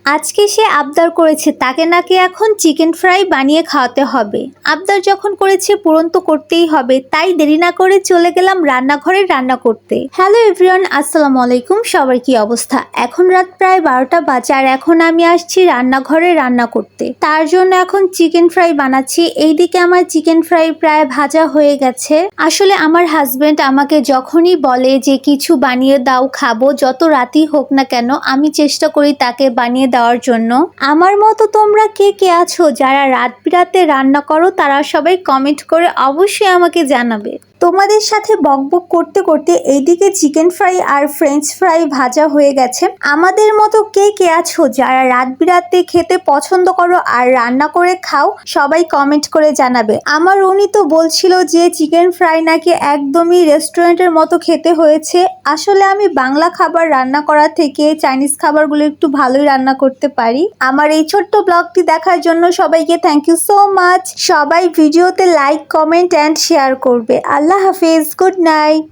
আজকে সে আবদার করেছে তাকে নাকি এখন চিকেন ফ্রাই বানিয়ে খাওয়াতে হবে। আবদার যখন করেছে পূরণ তো করতেই হবে, তাই দেরি না করে চলে গেলাম রান্নাঘরে রান্না করতে। হ্যালো এভরিওয়ান, আসসালামু আলাইকুম। সবার কি অবস্থা? এখন রাত প্রায় 12টা বাজে আর এখন আমি আসছি রান্নাঘরে রান্না করতে। তার জন্য এখন চিকেন ফ্রাই বানাচ্ছি। এইদিকে আমার চিকেন ফ্রাই প্রায় ভাজা হয়ে গেছে। আসলে আমার হাজবেন্ড আমাকে যখনই বলে যে কিছু বানিয়ে দাও খাবো, যত রাতই হোক না কেন আমি চেষ্টা করি তাকে বানিয়ে দেওয়ার জন্য। আমার মতো তোমরা কে কে আছো যারা রাত বিরাতে রান্না করো, তারা সবাই কমেন্ট করে অবশ্যই আমাকে জানাবে। তোমাদের সাথে বকবক করতে করতে এইদিকে চিকেন ফ্রাই আর ফ্রেঞ্চ ফ্রাই ভাজা হয়ে গেছে। আমাদের মতো কে কে আছো যারা রাত বিরাতে খেতে পছন্দ করো আর রান্না করে খাও, সবাই কমেন্ট করে জানাবে। আমার উনি তো বলছিল যে চিকেন ফ্রাই নাকি একদমই রেস্টুরেন্টের মতো খেতে হয়েছে। আসলে আমি বাংলা খাবার রান্না করা থেকে চাইনিজ খাবারগুলো একটু ভালোই রান্না করতে পারি। আমার এই ছোট্ট ব্লগটি দেখার জন্য সবাইকে থ্যাংক ইউ সো মাচ। সবাই ভিডিওতে লাইক, কমেন্ট অ্যান্ড শেয়ার করবে। আল্লাহ হাফেজ, গুড নাইট।